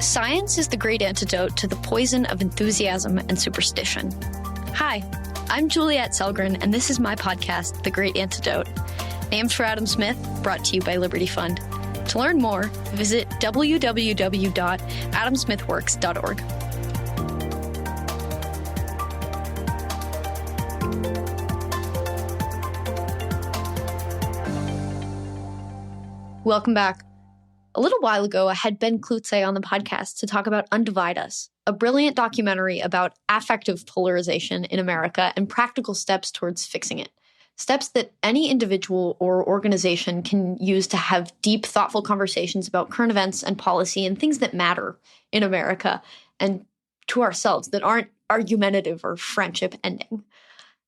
Science is the great antidote to the poison of enthusiasm and superstition. Hi, I'm Juliet Selgren, and this is my podcast, The Great Antidote. Named for Adam Smith, brought to you by Liberty Fund. To learn more, visit www.adamsmithworks.org. Welcome back. A little while ago, I had Ben Klutze on the podcast to talk about Undivide Us, a brilliant documentary about affective polarization in America and practical steps towards fixing it. Steps that any individual or organization can use to have deep, thoughtful conversations about current events and policy and things that matter in America and to ourselves that aren't argumentative or friendship ending.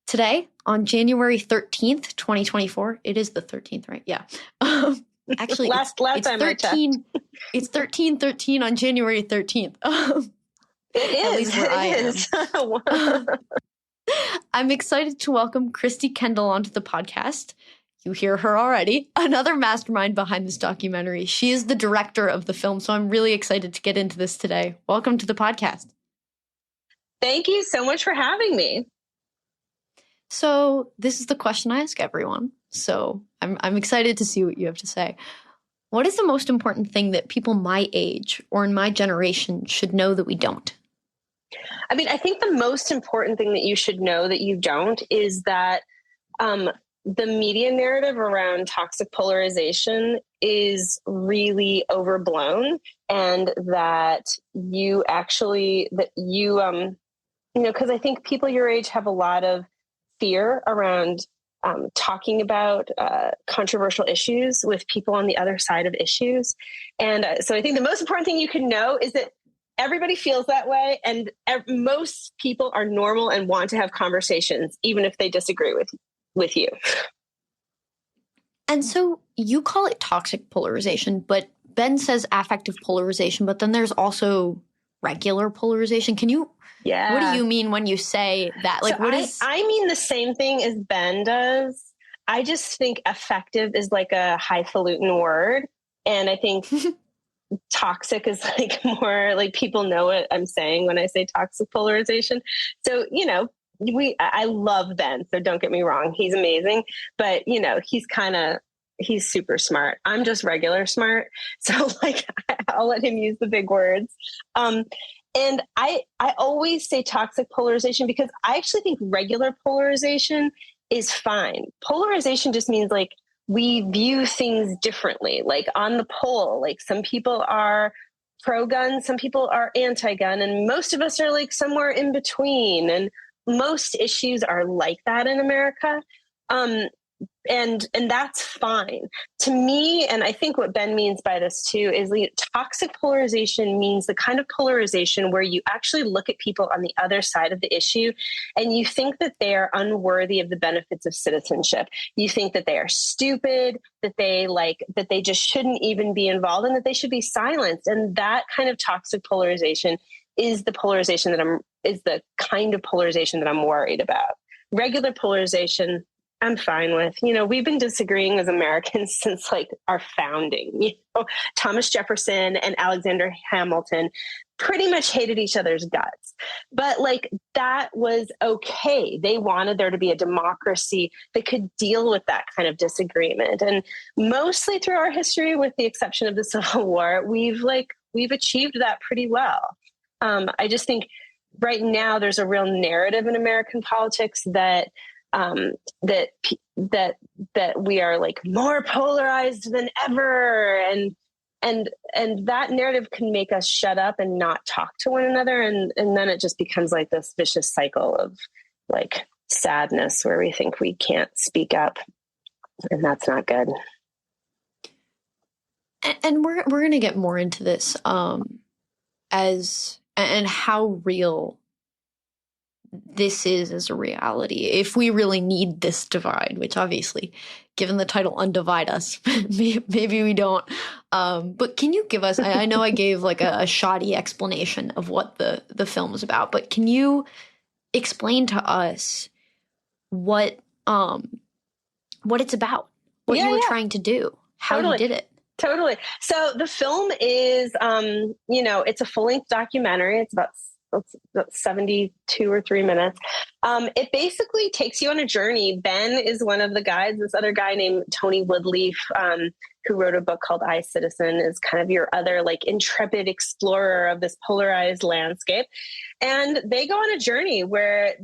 Today, on January 13th, 2024, it is the 13th, right? Yeah. Actually, last it's time 13, it's 13/13 on January 13th. It is. I'm excited to welcome Kristi Kendall onto the podcast. You hear her already. Another mastermind behind this documentary. She is the director of the film, so I'm really excited to get into this today. Welcome to the podcast. Thank you so much for having me. So this is the question I ask everyone. So I'm excited to see what you have to say. What is the most important thing that people my age or in my generation should know that we don't? I mean, I think the most important thing that you should know that you don't is that the media narrative around toxic polarization is really overblown, and that you actually, because I think people your age have a lot of fear around talking about controversial issues with people on the other side of issues. And so I think the most important thing you can know is that everybody feels that way, and most people are normal and want to have conversations, even if they disagree with you. And so you call it toxic polarization, but Ben says affective polarization, but then there's also regular polarization. Yeah. What do you mean when you say that? Like, so I mean the same thing as Ben does. I just think effective is like a highfalutin word. And I think toxic is like more like people know what I'm saying when I say toxic polarization. So, I love Ben. So don't get me wrong. He's amazing. But, he's super smart. I'm just regular smart. So I'll let him use the big words. And I always say toxic polarization because I actually think regular polarization is fine. Polarization just means like we view things differently. Like on the poll, like some people are pro-gun, some people are anti-gun, and most of us are like somewhere in between. And most issues are like that in America. And that's fine to me. And I think what Ben means by this too is toxic polarization means the kind of polarization where you actually look at people on the other side of the issue and you think that they are unworthy of the benefits of citizenship. You think that they are stupid, that they just shouldn't even be involved, and that they should be silenced. And that kind of toxic polarization is the kind of polarization that I'm worried about. Regular polarization, I'm fine with. We've been disagreeing as Americans since our founding. Thomas Jefferson and Alexander Hamilton pretty much hated each other's guts. But that was okay. They wanted there to be a democracy that could deal with that kind of disagreement. And mostly through our history, with the exception of the Civil War, we've achieved that pretty well. I just think right now there's a real narrative in American politics that we are more polarized than ever, and that narrative can make us shut up and not talk to one another, and then it just becomes this vicious cycle of sadness where we think we can't speak up, and that's not good. And we're going to get more into this and how real this is as a reality, if we really need this divide, which obviously, given the title Undivide Us, maybe we don't. But can you give us, I know I gave a shoddy explanation of what the film is about, but can you explain to us what it's about, what you were trying to do, how you did it? Totally. So the film is, it's a full-length documentary. It's about 72 or 3 minutes. It basically takes you on a journey. Ben is one of the guys. This other guy named Tony Woodleaf, who wrote a book called I, Citizen, is kind of your other like intrepid explorer of this polarized landscape. And they go on a journey where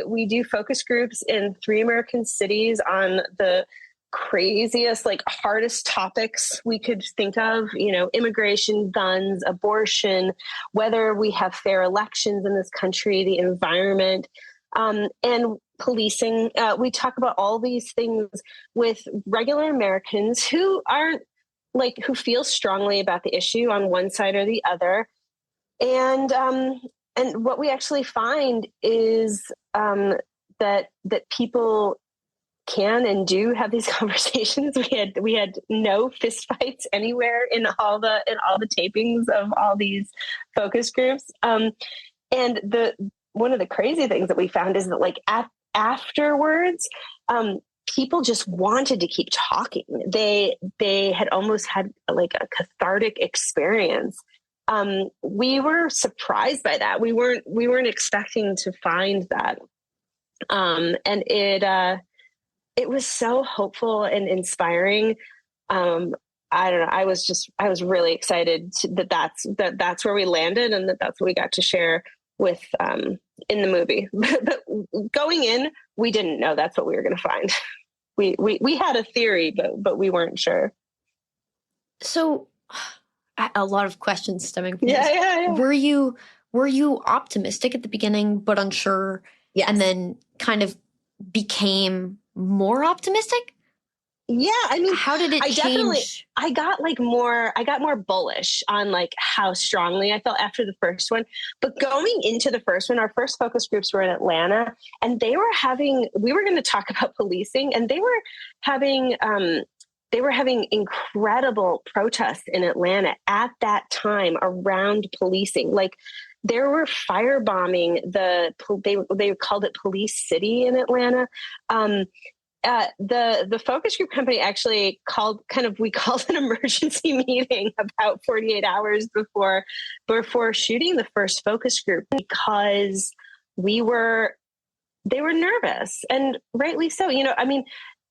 we do focus groups in 3 American cities on the craziest, like hardest topics we could think of, immigration, guns, abortion, whether we have fair elections in this country, the environment, and policing. We talk about all these things with regular Americans who who feel strongly about the issue on one side or the other. And what we actually find is that people can and do have these conversations. We had no fistfights anywhere in all the tapings of all these focus groups. And one of the crazy things that we found is that like afterwards, people just wanted to keep talking. They had almost had like a cathartic experience. We were surprised by that. We weren't expecting to find that. And it was so hopeful and inspiring. I don't know. I was really excited that's where we landed and that's what we got to share with, in the movie. But going in, we didn't know that's what we were going to find. We had a theory, but we weren't sure. So a lot of questions stemming from this. Yeah. Were you optimistic at the beginning, but unsure? Yes. And then kind of became more optimistic? Yeah, I mean, how did it change? I got more bullish on like how strongly I felt after the first one. But going into the first one, our first focus groups were in Atlanta, and we were going to talk about policing, and they were having incredible protests in Atlanta at that time around policing. Like there were firebombing they called it Police City in Atlanta. The focus group company actually we called an emergency meeting about 48 hours before shooting the first focus group because they were nervous, and rightly so. I mean,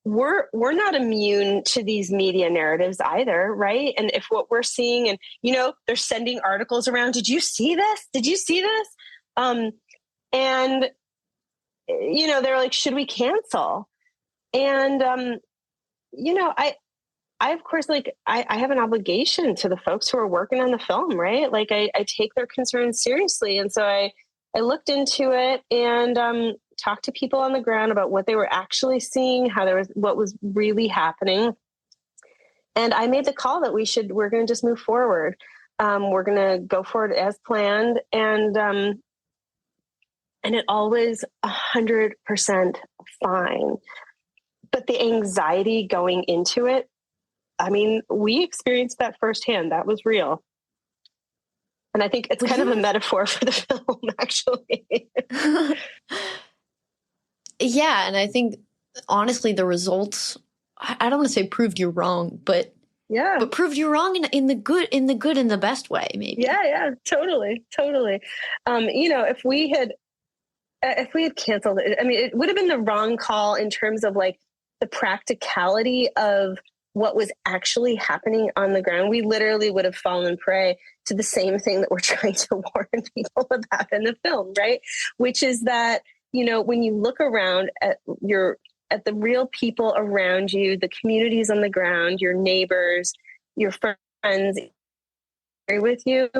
we're not immune to these media narratives either, right? And if what we're seeing, and they're sending articles around, did you see this? Did you see this? And they're like, should we cancel? And I of course, like I have an obligation to the folks who are working on the film, right? Like I take their concerns seriously, and so I looked into it and talked to people on the ground about what they were actually seeing, what was really happening. And I made the call that we're going to just move forward. We're going to go forward as planned. And it all was 100% fine. But the anxiety going into it, I mean, we experienced that firsthand. That was real. And I think it's kind of a metaphor for the film, actually. Yeah, and I think, honestly, the results, I don't want to say proved you wrong, but proved you wrong in the good and the best way, maybe. Yeah, totally. If we had canceled it, I mean, it would have been the wrong call in terms of like the practicality of what was actually happening on the ground. We literally would have fallen prey to the same thing that we're trying to warn people about in the film, right? Which is that, when you look around at the real people around you, the communities on the ground, your neighbors, your friends with you,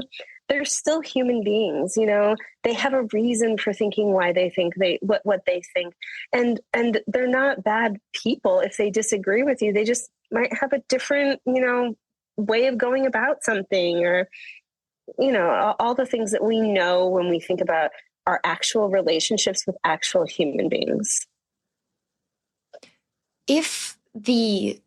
they're still human beings. They have a reason for thinking why they think what they think. And they're not bad people if they disagree with you. They just might have a different, way of going about something, or, all the things that we know when we think about our actual relationships with actual human beings. If the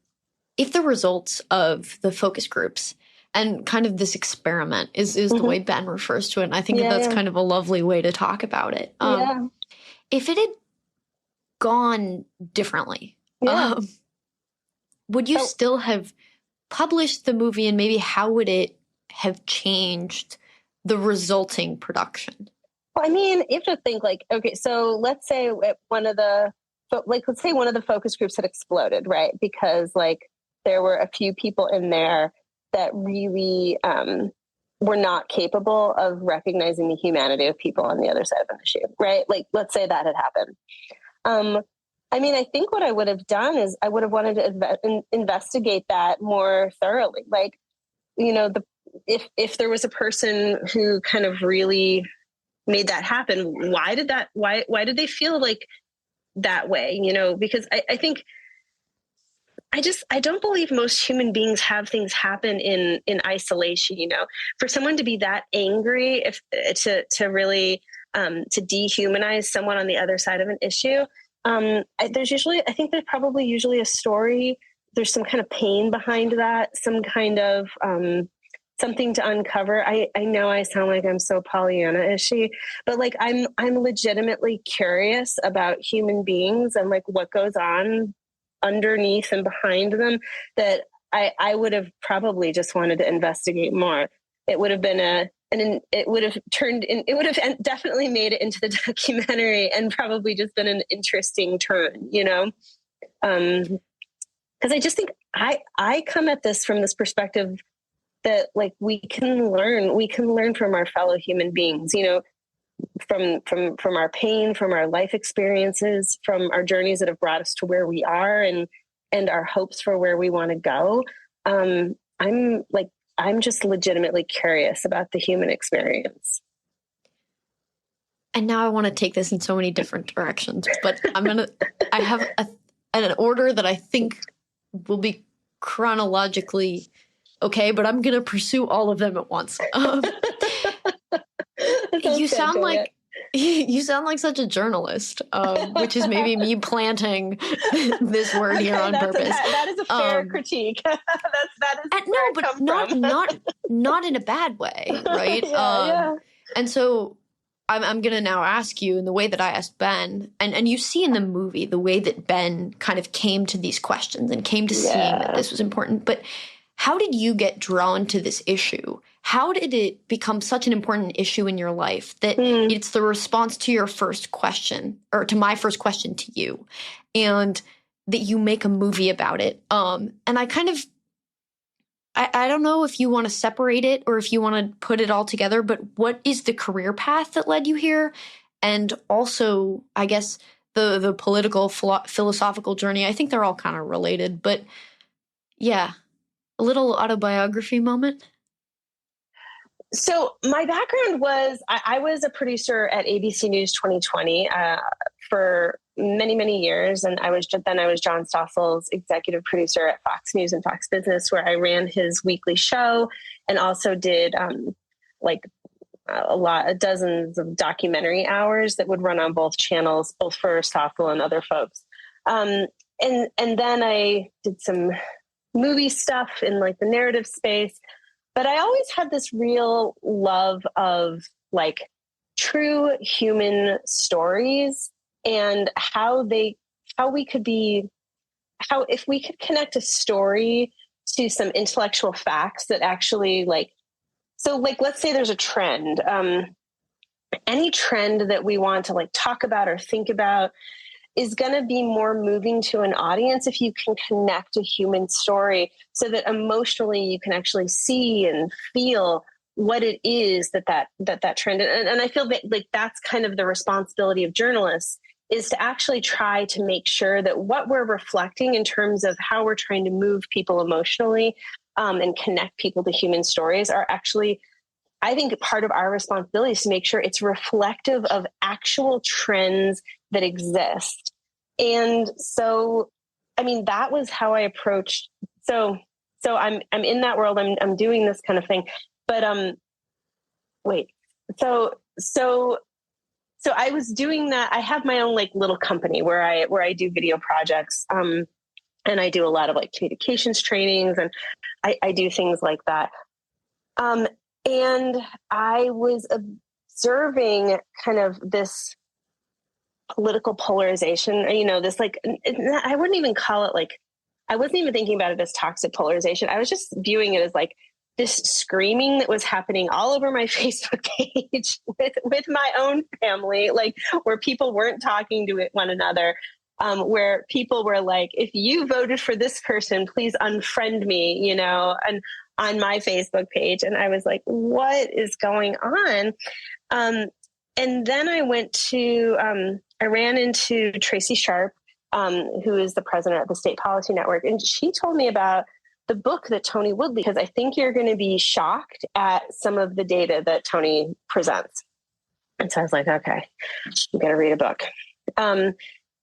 results of the focus groups and kind of this experiment is the way Ben refers to it, and I think that's kind of a lovely way to talk about it. If it had gone differently, would you still have published the movie, and maybe how would it have changed the resulting production? Well, I mean, you have to think like, okay, so let's say let's say one of the focus groups had exploded, right? Because like there were a few people in there that really were not capable of recognizing the humanity of people on the other side of an issue, right? Like, let's say that had happened. I mean, I think what I would have done is I would have wanted to investigate that more thoroughly. Like, you know, if there was a person who kind of really made that happen, why did they feel like that way? You know, because I think I don't believe most human beings have things happen in isolation. You know, for someone to be that angry, to really to dehumanize someone on the other side of an issue, I think there's probably usually a story. There's some kind of pain behind that, some kind of something to uncover. I know I sound like I'm so Pollyanna-ishy, but like I'm legitimately curious about human beings and like what goes on underneath and behind them, that I would have probably just wanted to investigate more. It would have been it would have definitely made it into the documentary, and probably just been an interesting turn, you know? Because I just think I come at this from this perspective that like we can learn from our fellow human beings, you know, from our pain, from our life experiences, from our journeys that have brought us to where we are, and our hopes for where we want to go. I'm just legitimately curious about the human experience. And now I want to take this in so many different directions, but I have an order that I think will be chronologically okay, but I'm going to pursue all of them at once. You sound like such a journalist, which is maybe me planting this word here on purpose. That is a fair critique. that is no, but not in a bad way, right? Yeah. And so I'm going to now ask you in the way that I asked Ben, and you see in the movie the way that Ben kind of came to these questions and came to seeing that this was important. But how did you get drawn to this issue? How did it become such an important issue in your life that it's the response to your first question, or to my first question to you, and that you make a movie about it? And I kind of, I don't know if you want to separate it or if you want to put it all together, but what is the career path that led you here? And also, I guess, the political, philosophical journey. I think they're all kind of related, but yeah, a little autobiography moment. So my background was, I was a producer at ABC News 2020 for many, many years. And I was John Stossel's executive producer at Fox News and Fox Business, where I ran his weekly show and also did dozens of documentary hours that would run on both channels, both for Stossel and other folks. And then I did some movie stuff in like the narrative space. But I always had this real love of like true human stories, and if we could connect a story to some intellectual facts that actually let's say there's a trend, any trend that we want to like talk about or think about is going to be more moving to an audience if you can connect a human story, so that emotionally you can actually see and feel what it is that trend. And I feel that like that's kind of the responsibility of journalists, is to actually try to make sure that what we're reflecting in terms of how we're trying to move people emotionally and connect people to human stories are actually, I think, part of our responsibility is to make sure it's reflective of actual trends that exist. And so, I mean, that was how I approached. So I'm in that world. I'm doing this kind of thing, but So I was doing that. I have my own like little company where I do video projects, and I do a lot of like communications trainings, and I do things like that. And I was observing kind of this political polarization, you know, this like, I wouldn't even call it like, I wasn't even thinking about it as toxic polarization. I was just viewing it as like this screaming that was happening all over my Facebook page with my own family, like where people weren't talking to one another, where people were like, if you voted for this person, please unfriend me, you know, and on my Facebook page. And I was like, what is going on? And then I I ran into Tracy Sharp, who is the president of the State Policy Network. And she told me about the book that Tony Woodley, because I think you're going to be shocked at some of the data that Tony presents. And so I was like, okay, I'm going to read a book.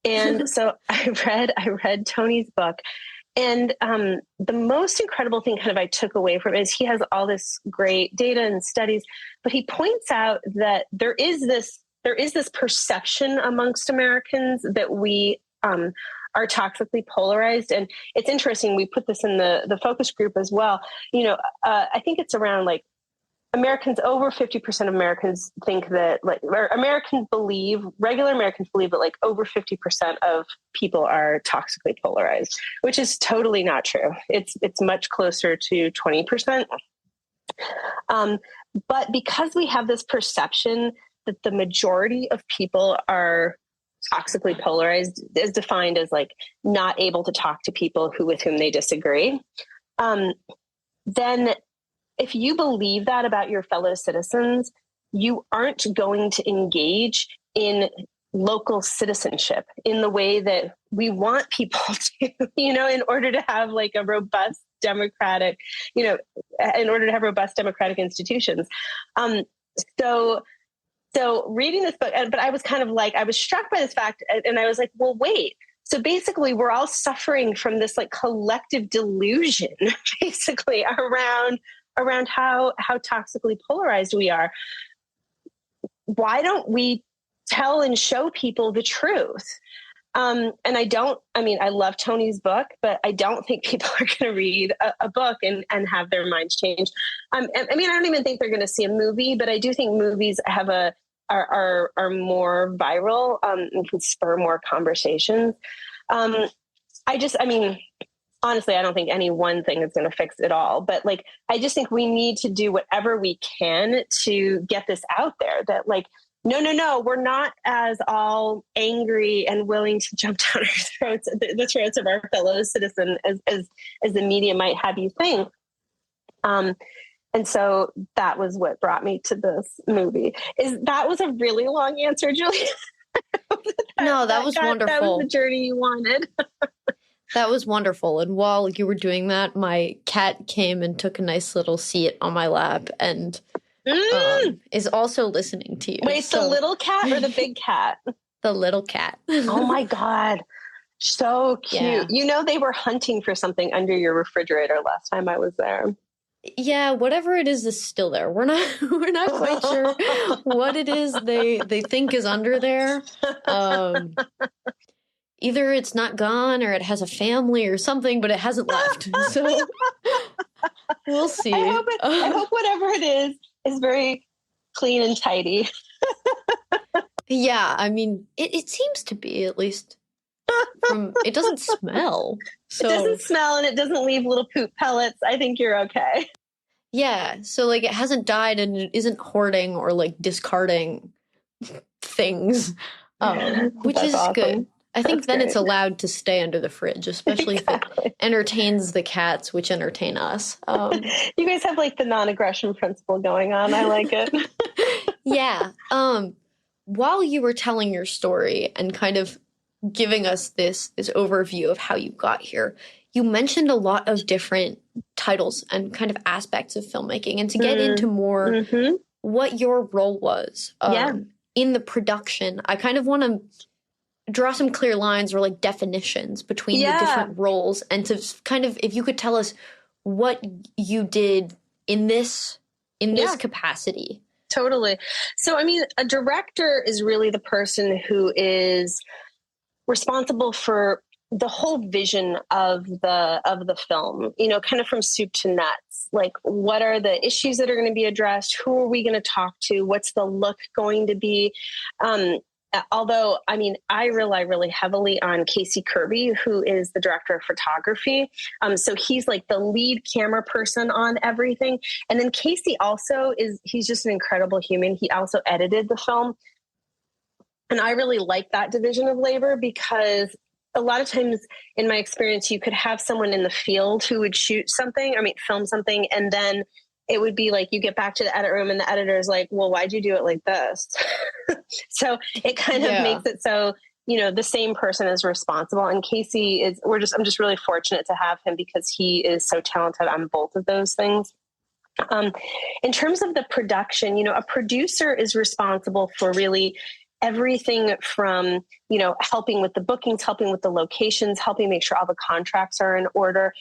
And so I read Tony's book. And the most incredible thing kind of I took away from it is he has all this great data and studies, but he points out that there is this perception amongst Americans that we are toxically polarized. And it's interesting. We put this in the focus group as well. You know, I think it's around like over 50% of Americans think that regular Americans believe that like over 50% of people are toxically polarized, which is totally not true. It's much closer to 20%. But because we have this perception that the majority of people are toxically polarized, is defined as like not able to talk to people with whom they disagree, then if you believe that about your fellow citizens, you aren't going to engage in local citizenship in the way that we want people to, you know, in order to have like a robust democratic, you know, in order to have robust democratic institutions. So reading this book, but I was kind of like, I was struck by this fact, and I was like, well, wait. So basically, we're all suffering from this like collective delusion, basically around how toxically polarized we are. Why don't we tell and show people the truth? And I love Tony's book, but I don't think people are going to read a book and have their minds changed. I don't even think they're going to see a movie, but I do think movies are more viral and can spur more conversations. Honestly, I don't think any one thing is going to fix it all, but like, I just think we need to do whatever we can to get this out there that like, no, we're not as all angry and willing to jump down our throats, the throats of our fellow citizen as the media might have you think. And so that was what brought me to this movie. That was a really long answer, Julie? No, that was wonderful. That was the journey you wanted. That was wonderful. And while you were doing that, my cat came and took a nice little seat on my lap and is also listening to you. Wait, the little cat or the big cat? The little cat. Oh my God. So cute. Yeah. You know, they were hunting for something under your refrigerator last time I was there. Yeah, whatever it is still there. We're not quite sure what it is they think is under there. Either it's not gone or it has a family or something, but it hasn't left. So we'll see. I hope whatever it is very clean and tidy. Yeah, I mean, it seems to be, at least. It doesn't smell. So. It doesn't smell and it doesn't leave little poop pellets. I think you're okay. Yeah, so like it hasn't died and it isn't hoarding or like discarding things, which is awesome. Good. I think then it's allowed to stay under the fridge, especially if it entertains the cats, which entertain us. You guys have like the non-aggression principle going on. I like it. Yeah. While you were telling your story and kind of giving us this overview of how you got here, you mentioned a lot of different titles and kind of aspects of filmmaking. And to get into more what your role was in the production, I kind of want to draw some clear lines or like definitions between the different roles, and to kind of, if you could tell us what you did in this capacity. Totally. So, I mean, a director is really the person who is responsible for the whole vision of the film, you know, kind of from soup to nuts. Like, what are the issues that are going to be addressed? Who are we going to talk to? What's the look going to be? although, I mean, I rely really heavily on Casey Kirby, who is the director of photography. So he's like the lead camera person on everything. And then Casey also he's just an incredible human. He also edited the film. And I really like that division of labor, because a lot of times in my experience, you could have someone in the field who would film something, and then it would be like you get back to the edit room and the editor is like, well, why'd you do it like this? So it kind of makes it so, the same person is responsible. And Casey I'm just really fortunate to have him, because he is so talented on both of those things. In terms of the production, a producer is responsible for really everything from, helping with the bookings, helping with the locations, helping make sure all the contracts are in order,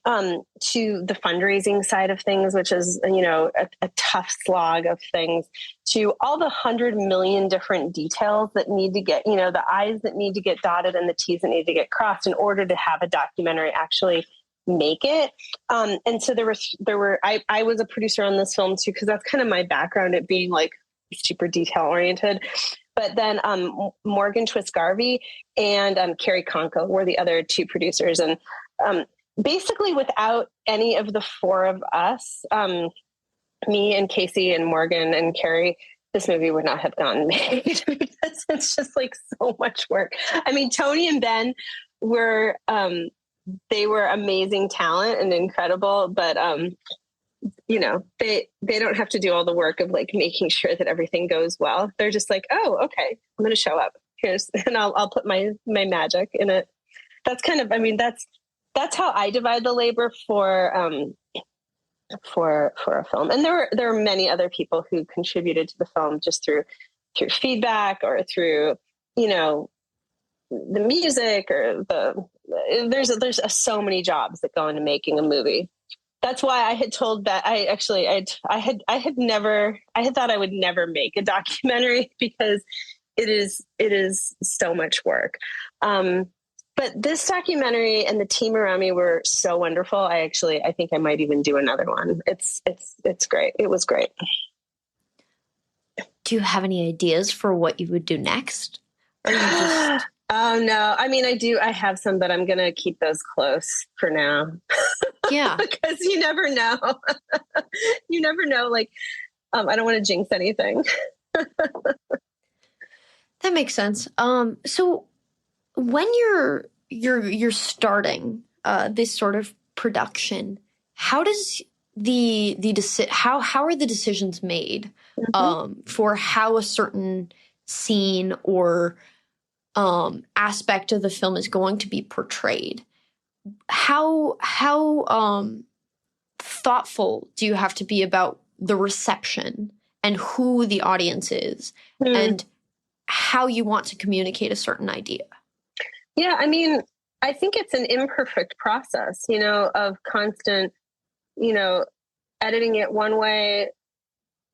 to the fundraising side of things, which is, a tough slog of things, to all the 100 million different details that need to get, the I's that need to get dotted and the T's that need to get crossed in order to have a documentary actually make it. And so I was a producer on this film too, because that's kind of my background at being like super detail oriented. But then Morgan Twist-Garvey and Carrie Conco were the other two producers. And basically without any of the four of us, me and Casey and Morgan and Carrie, this movie would not have gotten made, because it's just like so much work. I mean, Tony and Ben were, they were amazing talent and incredible, but they don't have to do all the work of like making sure that everything goes well. They're just like, oh, okay, I'm going to show up. And I'll put my magic in it. That's kind of, that's how I divide the labor for a film. And there are many other people who contributed to the film just through feedback or through, the music or there's so many jobs that go into making a movie. That's why I had told that I had thought I would never make a documentary, because it is so much work. But this documentary and the team around me were so wonderful. I think I might even do another one. It's great. It was great. Do you have any ideas for what you would do next? Or you just... Oh no. I do. I have some, but I'm going to keep those close for now. Yeah. Because you never know. You never know. Like, I don't want to jinx anything. That makes sense. So when you're starting this sort of production, how does how are the decisions made for how a certain scene or aspect of the film is going to be portrayed? How thoughtful do you have to be about the reception and who the audience is and how you want to communicate a certain idea? Yeah, I think it's an imperfect process, of constant, editing it one way,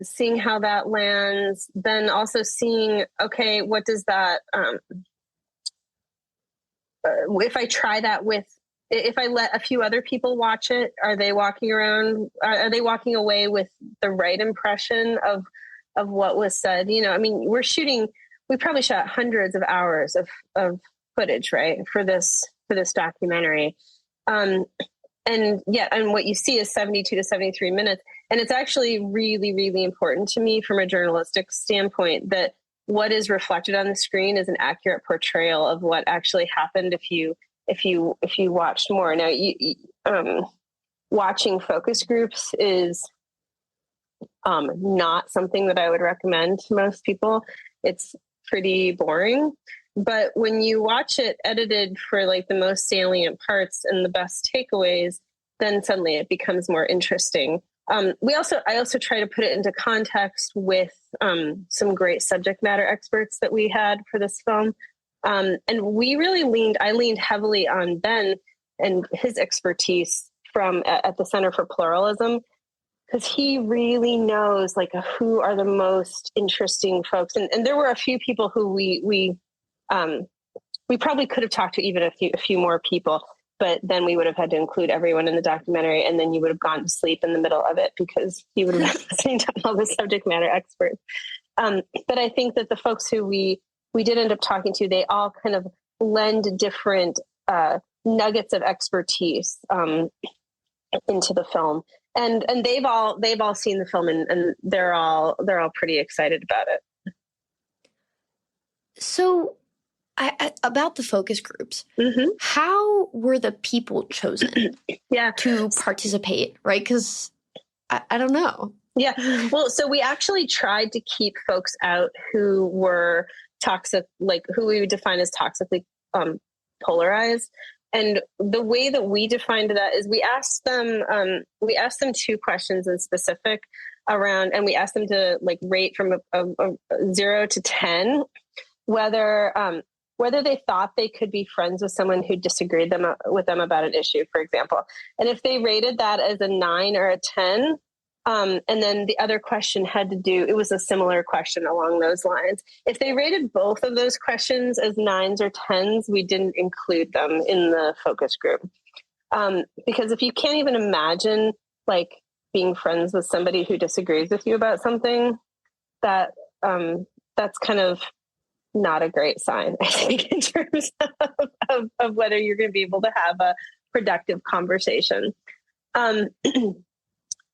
seeing how that lands, then also seeing, okay, what does that, if I try that if I let a few other people watch it, are they walking away with the right impression of what was said? We probably shot hundreds of hours of footage, right, for this documentary. And what you see is 72 to 73 minutes. And it's actually really, really important to me from a journalistic standpoint that what is reflected on the screen is an accurate portrayal of what actually happened if you watched more. Now, watching focus groups is not something that I would recommend to most people. It's pretty boring. But when you watch it edited for like the most salient parts and the best takeaways, then suddenly it becomes more interesting. I also try to put it into context with some great subject matter experts that we had for this film. And I leaned heavily on Ben and his expertise at the Center for Pluralism, because he really knows like who are the most interesting folks. And there were a few people who we probably could have talked to even a few more people, but then we would have had to include everyone in the documentary, and then you would have gone to sleep in the middle of it because you would have been listening to all the subject matter experts. But I think that the folks who we we did end up talking to, they all kind of lend different nuggets of expertise into the film. And they've all seen the film, and they're all pretty excited about it. So about the focus groups, how were the people chosen to participate, right? Because I don't know. Yeah. Well, so we actually tried to keep folks out who were toxic, like who we would define as toxically polarized. And the way that we defined that is we asked them 2 questions in specific around, and we asked them to like rate from a 0 to 10, whether they thought they could be friends with someone who disagreed with them about an issue, for example. And if they rated that as a 9 or a 10, and then the other question it was a similar question along those lines. If they rated both of those questions as 9s or 10s, we didn't include them in the focus group. Because if you can't even imagine like being friends with somebody who disagrees with you about something, that's kind of not a great sign, I think, in terms of whether you're going to be able to have a productive conversation.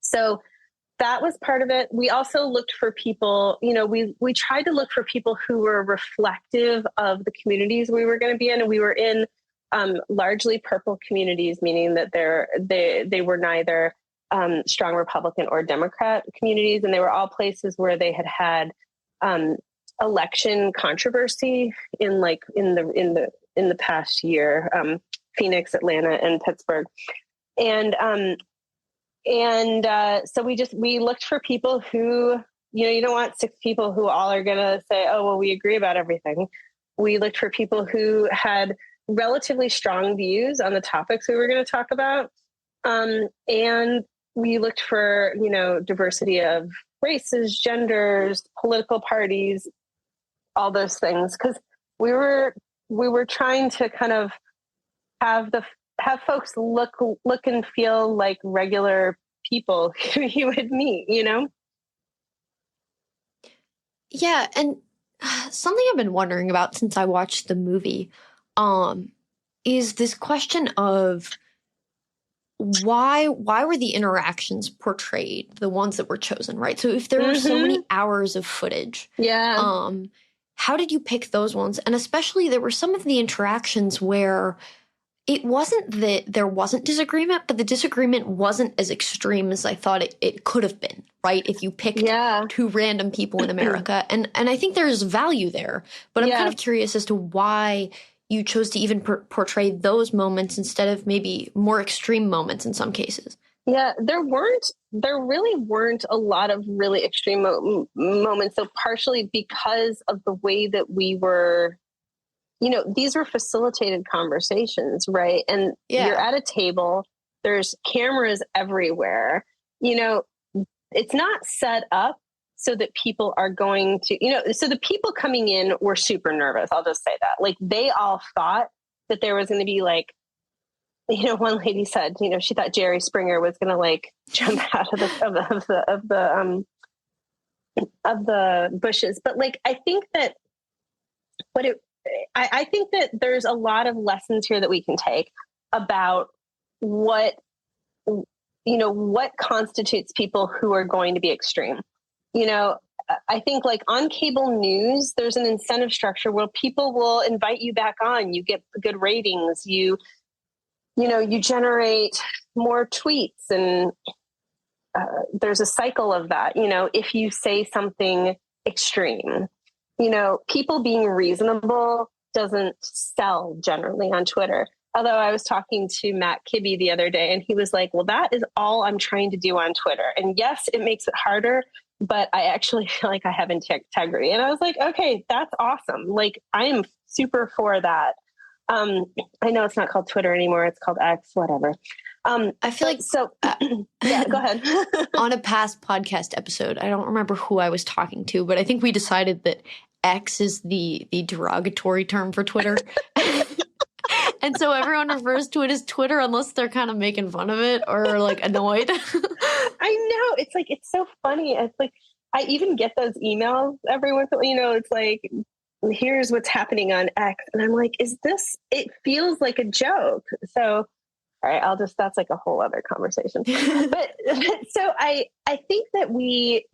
So that was part of it. We also looked for people, we tried to look for people who were reflective of the communities we were going to be in. And we were in largely purple communities, meaning that they were neither strong Republican or Democrat communities. And they were all places where they had election controversy in the past year, Phoenix, Atlanta, and Pittsburgh. So we looked for people who, you don't want 6 people who all are going to say, oh, well, we agree about everything. We looked for people who had relatively strong views on the topics we were going to talk about. And we looked for, diversity of races, genders, political parties, all those things. 'Cause we were trying to kind of have folks look and feel like regular people who you would meet, Yeah. And something I've been wondering about since I watched the movie, is this question of why were the interactions portrayed, the ones that were chosen, right? So if there were so many hours of footage, how did you pick those ones? And especially there were some of the interactions where it wasn't that there wasn't disagreement, but the disagreement wasn't as extreme as I thought it could have been, right? If you picked 2 random people in America. And I think there's value there. But I'm kind of curious as to why you chose to even portray those moments instead of maybe more extreme moments in some cases. Yeah, there really weren't a lot of really extreme moments. So partially because of the way that we were, these were facilitated conversations, right? And you're at a table, there's cameras everywhere, it's not set up so that people are going to, so the people coming in were super nervous. I'll just say that. Like they all thought that there was going to be like, one lady said, she thought Jerry Springer was going to like jump out of the bushes. But like, I think that I think that there's a lot of lessons here that we can take about what constitutes people who are going to be extreme. I think like on cable news, there's an incentive structure where people will invite you back on. You get good ratings. You generate more tweets, and there's a cycle of that. If you say something extreme, people being reasonable doesn't sell generally on Twitter. Although I was talking to Matt Kibbe the other day and he was like, well, that is all I'm trying to do on Twitter. And yes, it makes it harder, but I actually feel like I have integrity. And I was like, okay, that's awesome. Like I am super for that. I know it's not called Twitter anymore. It's called X, whatever. I feel like yeah, go ahead. On a past podcast episode, I don't remember who I was talking to, but I think we decided that X is the derogatory term for Twitter. And so everyone refers to it as Twitter unless they're kind of making fun of it or like annoyed. I know. It's like, it's so funny. It's like, I even get those emails every once in a while, it's like, here's what's happening on X. And I'm like, it feels like a joke. So, all right, that's like a whole other conversation. but so I think that we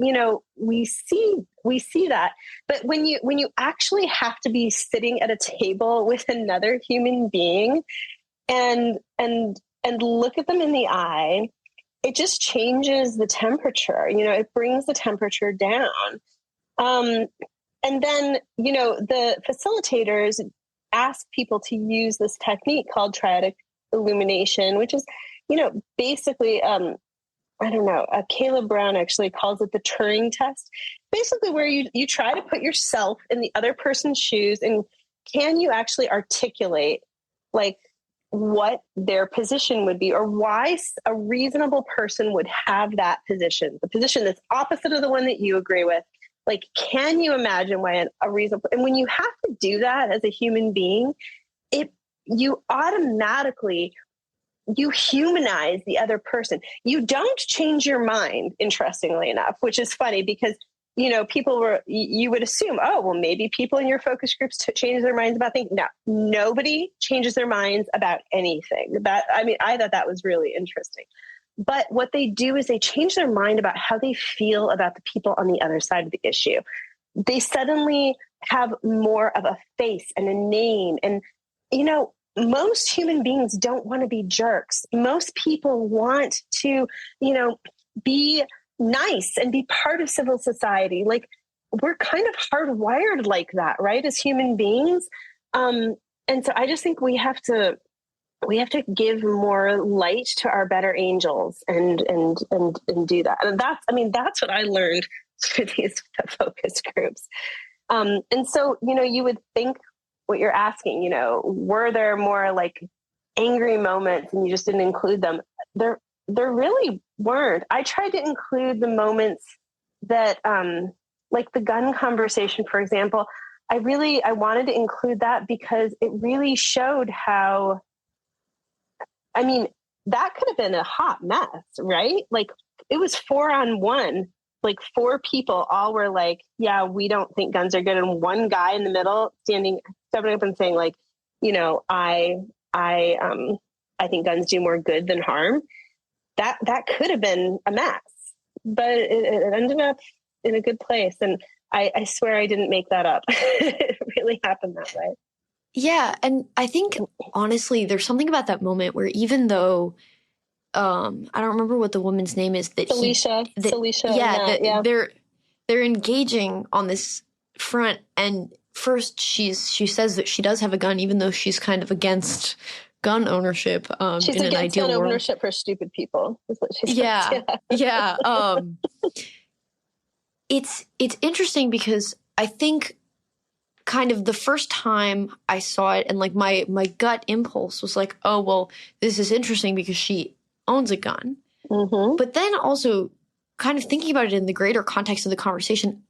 see that, but when you actually have to be sitting at a table with another human being and look at them in the eye, it just changes the temperature. It brings the temperature down. And then, the facilitators ask people to use this technique called triadic illumination, which is, basically, Caleb Brown actually calls it the Turing test, basically where you try to put yourself in the other person's shoes, and can you actually articulate like what their position would be, or why a reasonable person would have that position, the position that's opposite of the one that you agree with. Like, can you imagine why a reasonable, and when you have to do that as a human being, you automatically, you humanize the other person. You don't change your mind, interestingly enough, which is funny because, you would assume, oh, well, maybe people in your focus groups change their minds about things. No, nobody changes their minds about anything. I thought that was really interesting. But what they do is they change their mind about how they feel about the people on the other side of the issue. They suddenly have more of a face and a name. And, most human beings don't want to be jerks. Most people want to, be nice and be part of civil society. Like, we're kind of hardwired like that, right? As human beings. And so I just think we have to give more light to our better angels and do that. And that's what I learned through these focus groups. And so, you would think what you're asking, were there more like angry moments and you just didn't include them? There really weren't. I tried to include the moments that, like the gun conversation, for example. I wanted to include that because it really showed how, that could have been a hot mess, right? Like, it was 4-on-1, like 4 people all were like, yeah, we don't think guns are good. And one guy in the middle stepping up and saying like, I think guns do more good than harm. That could have been a mess, but it ended up in a good place. And I swear I didn't make that up. It really happened that way. Yeah. And I think, honestly, there's something about that moment where even though, I don't remember what the woman's name is, that Celicia. Yeah. They're engaging on this front. And first she says that she does have a gun, even though she's kind of against gun ownership. She's in against an ideal gun world. ownership for stupid people. Is what she says. Yeah. It's interesting because I think kind of the first time I saw it and like my gut impulse was like, oh, well, this is interesting because she owns a gun. Mm-hmm. But then also kind of thinking about it in the greater context of the conversation,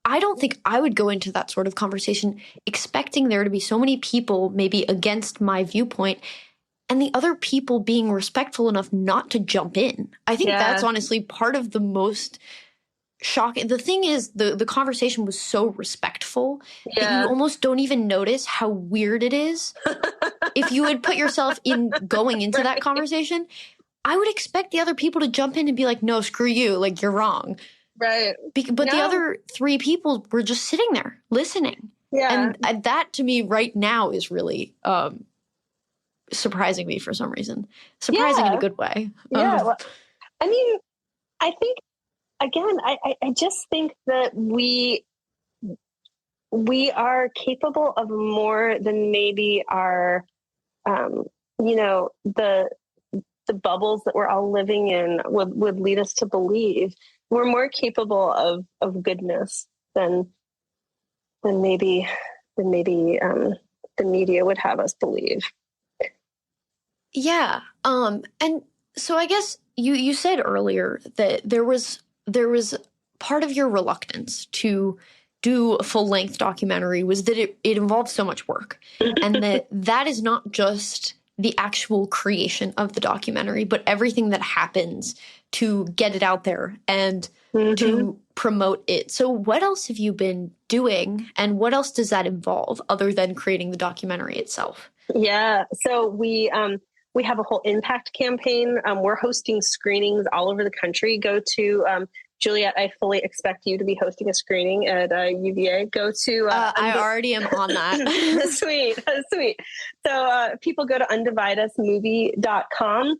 I don't think I would go into that sort of conversation expecting there to be so many people maybe against my viewpoint and the other people being respectful enough not to jump in. I think that's honestly part of the most shocking. The thing is, the conversation was so respectful that you almost don't even notice how weird it is. If you would put yourself in going into that conversation, I would expect the other people to jump in and be like, no, screw you. Like, you're wrong. Right. But the other 3 people were just sitting there listening. Yeah. And that to me right now is really surprising me for some reason. Surprising in a good way. Yeah. Well, I think, again, I just think that we are capable of more than maybe our, the bubbles that we're all living in would lead us to believe. We're more capable of goodness than maybe the media would have us believe. Yeah. And so I guess you said earlier that there was part of your reluctance to do a full-length documentary was that it involved so much work, and that is not just the actual creation of the documentary, but everything that happens to get it out there and Mm-hmm. to promote it. So what else have you been doing, and what else does that involve other than creating the documentary itself? Yeah. So we have a whole impact campaign. We're hosting screenings all over the country. Go to Juliet, I fully expect you to be hosting a screening at UVA. Go to I already am on that. Sweet. So people go to undivideusmovie.com.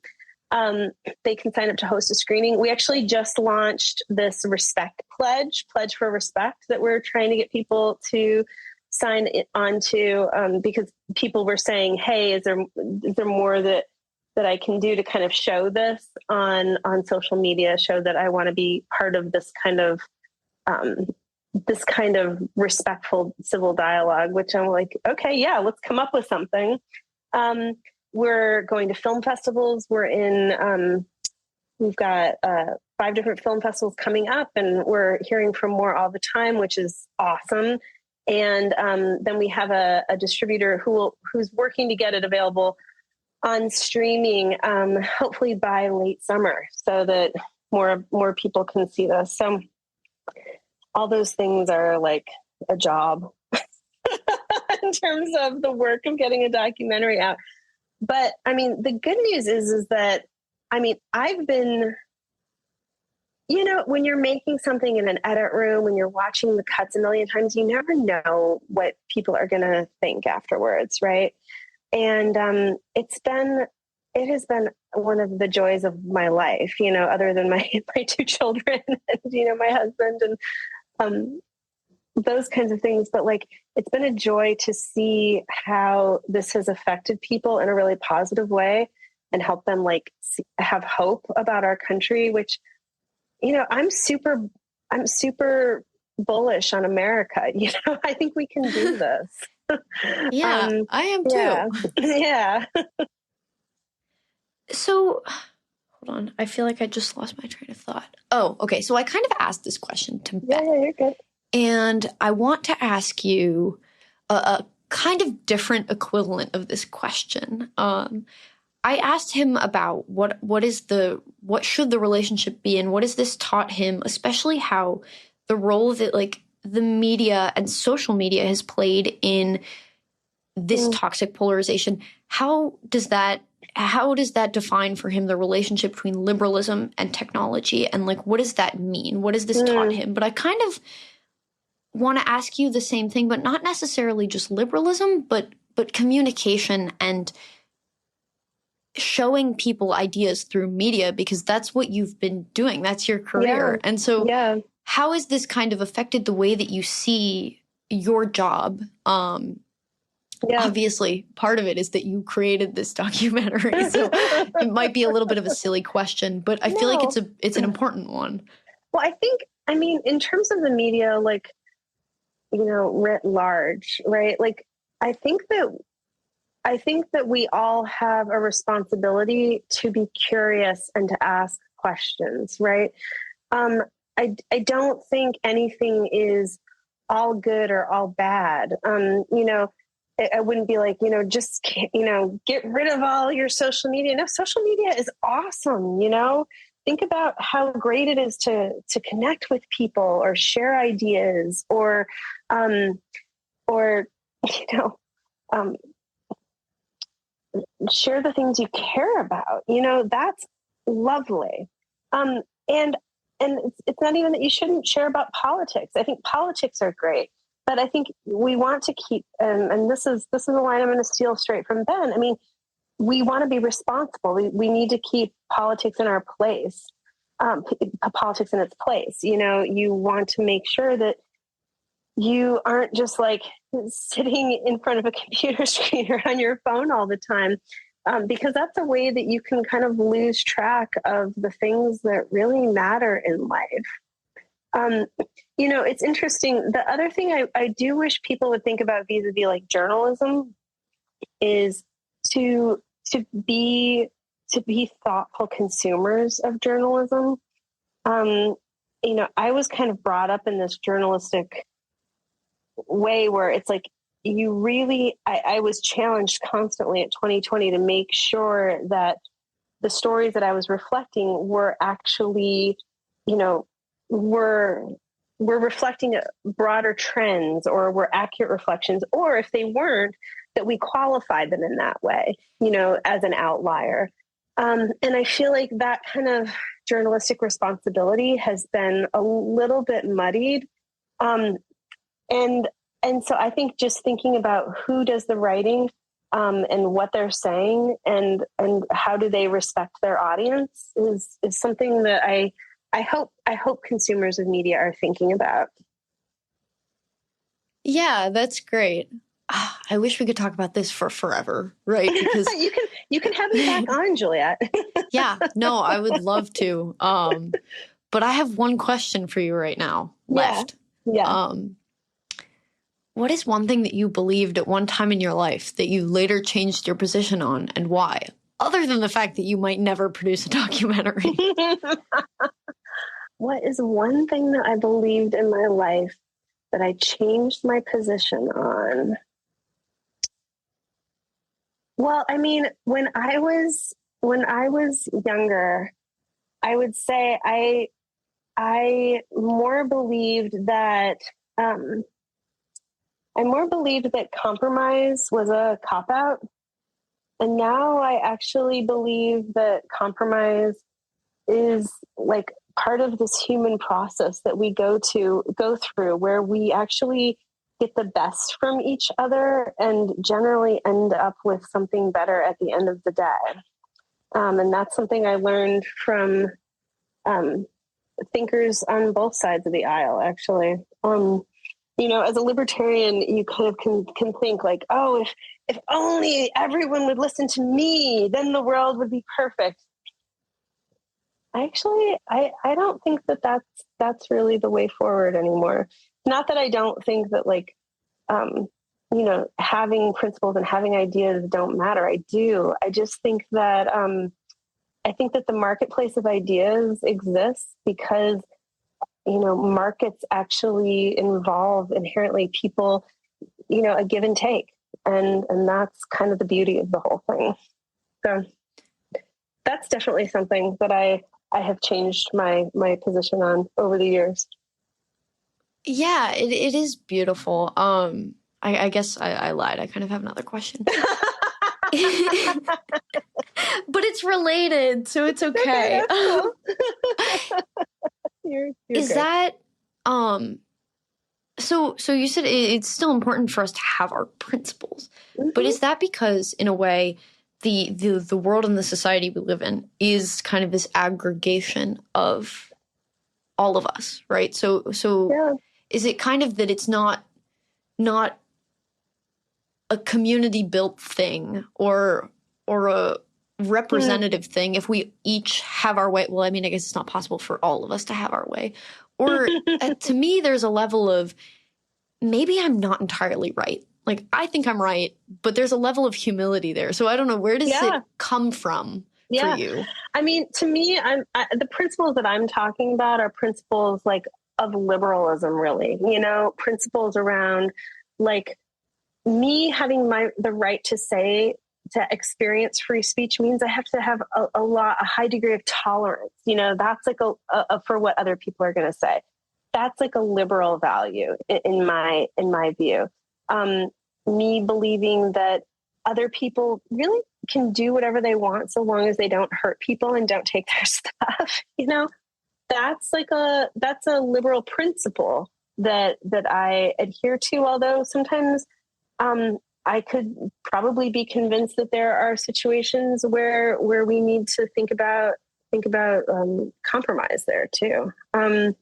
They can sign up to host a screening. We actually just launched this respect pledge for respect, that we're trying to get people to sign on to, because people were saying, hey, is there more that I can do to kind of show this on social media, show that I want to be part of this kind of respectful civil dialogue, which I'm like, okay, yeah, let's come up with something. We're going to film festivals. We've got 5 different film festivals coming up, and we're hearing from more all the time, which is awesome. And then we have a distributor who's working to get it available on streaming, hopefully by late summer, so that more people can see this. So all those things are like a job in terms of the work of getting a documentary out. But I mean, the good news is that, I mean, I've been, when you're making something in an edit room, when you're watching the cuts a million times, you never know what people are going to think afterwards. Right. And it has been one of the joys of my life, other than my 2 children and, my husband and those kinds of things. But like, it's been a joy to see how this has affected people in a really positive way and help them have hope about our country, which, I'm super bullish on America. I think we can do this. Yeah, I am too. Yeah. So hold on. I feel like I just lost my train of thought. Oh, okay. So I kind of asked this question to Beth. Yeah, you're good. And I want to ask you a kind of different equivalent of this question. I asked him about what should the relationship be, and what has this taught him, especially how the role that the media and social media has played in this toxic polarization. How does that define for him the relationship between liberalism and technology, and what does that mean? What has this taught him? But I kind of want to ask you the same thing, but not necessarily just liberalism, but communication and showing people ideas through media, because that's what you've been doing. That's your career. Yeah. And so how has this kind of affected the way that you see your job? Obviously, part of it is that you created this documentary, so it might be a little bit of a silly question, but I feel like it's an important one. Well, I mean, in terms of the media, writ large, right? I think that we all have a responsibility to be curious and to ask questions, right? I don't think anything is all good or all bad. I wouldn't be like, just, get rid of all your social media. No, social media is awesome. Think about how great it is to connect with people or share ideas or share the things you care about. That's lovely. And it's not even that you shouldn't share about politics. I think politics are great, but I think we want to keep, and this is the line I'm going to steal straight from Ben. I mean, we want to be responsible. We need to keep politics in our place, politics in its place. You want to make sure that you aren't just sitting in front of a computer screen or on your phone all the time, because that's a way that you can kind of lose track of the things that really matter in life. It's interesting. The other thing I do wish people would think about vis-a-vis journalism is to be thoughtful consumers of journalism. I was kind of brought up in this journalistic way where it's you really, I was challenged constantly at 2020 to make sure that the stories that I was reflecting were actually, you know, were reflecting broader trends or were accurate reflections, or if they weren't, that we qualified them in that way, you know, as an outlier. And I feel like that kind of journalistic responsibility has been a little bit muddied. And so I think just thinking about who does the writing, and what they're saying and how do they respect their audience is something that I hope consumers of media are thinking about. Yeah, that's great. I wish we could talk about this for forever, right? Because you can have me back on, Juliet. Yeah, no, I would love to. But I have one question for you right now left. Yeah. What is one thing that you believed at one time in your life that you later changed your position on, and why? Other than the fact that you might never produce a documentary. What is one thing that I believed in my life that I changed my position on? Well, I mean, when I was younger, I would say I more believed that compromise was a cop-out. And now I actually believe that compromise is like part of this human process that we go through, where we actually get the best from each other and generally end up with something better at the end of the day. And that's something I learned from thinkers on both sides of the aisle, actually. You know, as a libertarian, you kind of can think like, oh, if only everyone would listen to me, then the world would be perfect. Actually, I don't think that's really the way forward anymore. Not that I don't think that, like, you know, having principles and having ideas don't matter. I do. I just think that the marketplace of ideas exists because, you know, markets actually involve inherently people, you know, a give and take. And that's kind of the beauty of the whole thing. So that's definitely something that I have changed my position on over the years. Yeah, it is beautiful. I guess I lied. I kind of have another question. But it's related, so it's okay. Cool. You're is good. that so you said it's still important for us to have our principles, Mm-hmm. but is that because, in a way, the world and the society we live in is kind of this aggregation of all of us, right? So yeah. Is it kind of that it's not a community built thing or a representative thing if we each have our way? Well, I mean, I guess it's not possible for all of us to have our way. Or to me, there's a level of maybe I'm not entirely right. Like, I think I'm right, but there's a level of humility there. So I don't know, where does it come from for you? I mean, to me, the principles that I'm talking about are principles like of liberalism, really, you know, principles around like me having the right to experience free speech means I have to have a high degree of tolerance. You know, that's like a for what other people are going to say. That's like a liberal value in my view. Me believing that other people really can do whatever they want so long as they don't hurt people and don't take their stuff. You know, that's a liberal principle that I adhere to. Although sometimes I could probably be convinced that there are situations where we need to think about compromise there too. I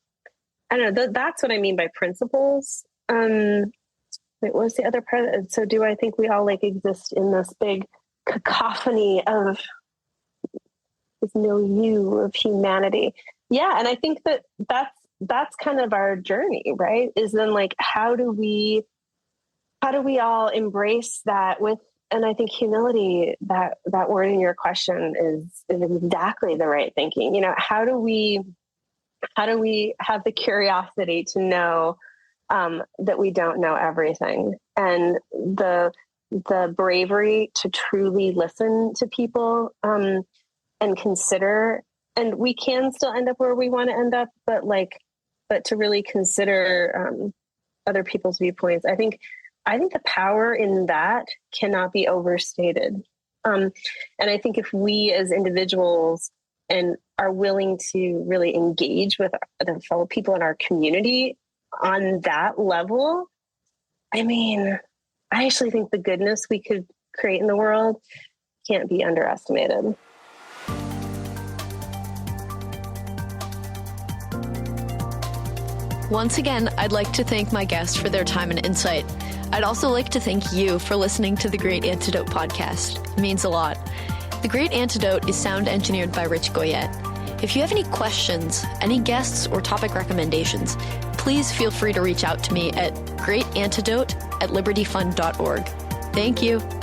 don't know. That's what I mean by principles. Wait, what's the other part? So do I think we all like exist in this big cacophony of this milieu of humanity? Yeah. And I think that's kind of our journey, right? Is then like, how do we all embrace that with, and I think humility, that word in your question is exactly the right thinking. You know, how do we have the curiosity to know that we don't know everything, and the bravery to truly listen to people, and consider, and we can still end up where we want to end up, but to really consider other people's viewpoints. I think the power in that cannot be overstated. And I think if we as individuals and are willing to really engage with the fellow people in our community on that level, I mean, I actually think the goodness we could create in the world can't be underestimated. Once again, I'd like to thank my guests for their time and insight. I'd also like to thank you for listening to the Great Antidote podcast. It means a lot. The Great Antidote is sound engineered by Rich Goyette. If you have any questions, any guests, or topic recommendations, please feel free to reach out to me at greatantidote@libertyfund.org. Thank you.